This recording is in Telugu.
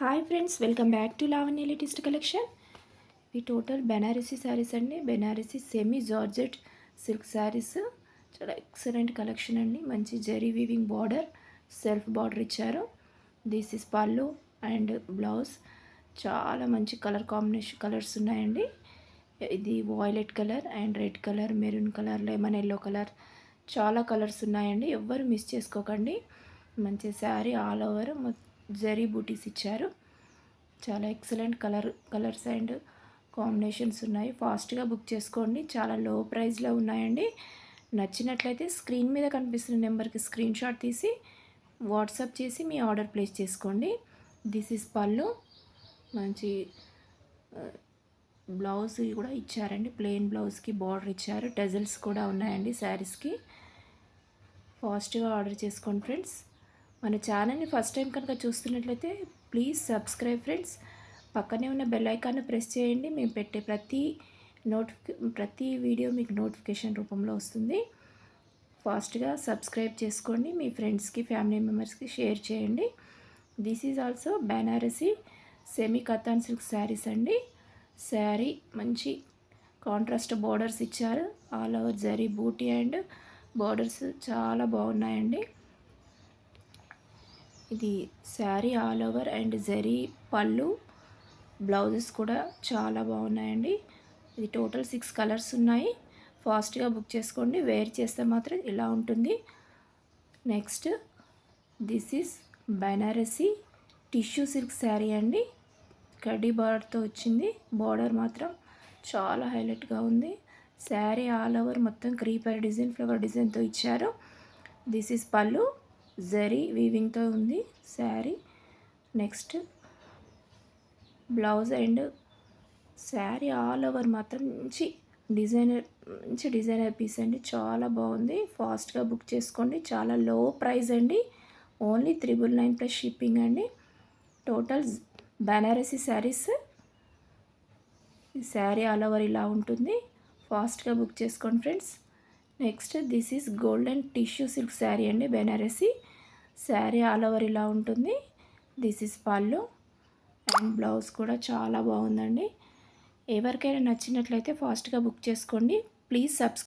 Hi friends, welcome back to Lavanya latest collection. ఈ టోటల్ బెనారసీ శారీస్ అండి. Banarasi semi georgette silk saris. చాలా ఎక్సలెంట్ కలెక్షన్ అండి. మంచి zari weaving border, self border ఇచ్చారు. దిస్ ఇస్ పళ్ళు అండ్ బ్లౌజ్. చాలా మంచి కలర్ కాంబినేషన్ కలర్స్ ఉన్నాయండి. ఇది violet colour and red colour, maroon colour, lemon yellow colour, చాలా కలర్స్ ఉన్నాయండి. ఎవ్వరు మిస్ చేసుకోకండి. మంచి శారీ ఆల్ ఓవర్ జరీ బూటీస్ ఇచ్చారు. చాలా ఎక్సలెంట్ కలర్స్ అండ్ కాంబినేషన్స్ ఉన్నాయి. ఫాస్ట్గా బుక్ చేసుకోండి. చాలా లో ప్రైస్లో ఉన్నాయండి. నచ్చినట్లయితే స్క్రీన్ మీద కనిపిస్తున్న నెంబర్కి స్క్రీన్ షాట్ తీసి వాట్సాప్ చేసి మీ ఆర్డర్ ప్లేస్ చేసుకోండి. దిస్ ఇస్ పళ్ళు. మంచి బ్లౌజ్ కూడా ఇచ్చారండి. ప్లెయిన్ బ్లౌజ్కి బార్డర్ ఇచ్చారు. టెజల్స్ కూడా ఉన్నాయండి శారీస్కి. ఫాస్ట్గా ఆర్డర్ చేసుకోండి ఫ్రెండ్స్. మన ఛానల్ని ఫస్ట్ టైం కనుక చూస్తున్నట్లయితే ప్లీజ్ సబ్స్క్రైబ్ ఫ్రెండ్స్. పక్కనే ఉన్న బెల్ ఐకాన్ని ప్రెస్ చేయండి. మేము పెట్టే ప్రతి వీడియో మీకు నోటిఫికేషన్ రూపంలో వస్తుంది. ఫాస్ట్గా సబ్స్క్రైబ్ చేసుకోండి. మీ ఫ్రెండ్స్కి, ఫ్యామిలీ మెంబర్స్కి షేర్ చేయండి. This is also Banarasi semi Katan silk saris అండి. శారీ మంచి కాంట్రాస్ట్ బార్డర్స్ ఇచ్చారు. All over zari buti and borders చాలా బాగున్నాయండి. ఇది sari all over and zari పళ్ళు, బ్లౌజెస్ కూడా చాలా బాగున్నాయండి. ఇది టోటల్ 6 కలర్స్ ఉన్నాయి. ఫాస్ట్గా బుక్ చేసుకోండి. వేర్ చేస్తే మాత్రం ఇలా ఉంటుంది. Next this is Banarasi tissue silk sari అండి. కడ్డీ బార్డర్తో వచ్చింది. బార్డర్ మాత్రం చాలా హైలైట్గా ఉంది. శారీ ఆల్ ఓవర్ మొత్తం క్రీపర్ డిజైన్, ఫ్లవర్ డిజైన్తో ఇచ్చారు. దిస్ ఈజ్ పళ్ళు. జరీ వీవింగ్తో ఉంది sari. Next blouse and sari all over మాత్రం మంచి డిజైనర్ పీస్ అండి. చాలా బాగుంది. ఫాస్ట్గా బుక్ చేసుకోండి. చాలా లో ప్రైస్ అండి. ఓన్లీ 999 ప్లస్ షిప్పింగ్ అండి. టోటల్ బెనారసీ శారీస్. ఈ శారీ ఆల్ ఓవర్ ఇలా ఉంటుంది. ఫాస్ట్గా బుక్ చేసుకోండి friends. Next this is golden tissue silk sari అండి. బెనారసీ శారీ ఆల్ ఓవర్ ఇలా ఉంటుంది. దిస్ ఈజ్ పళ్ళు అండ్ బ్లౌజ్ కూడా చాలా బాగుందండి. ఎవరికైనా నచ్చినట్లయితే ఫాస్ట్గా బుక్ చేసుకోండి. Please subscribe.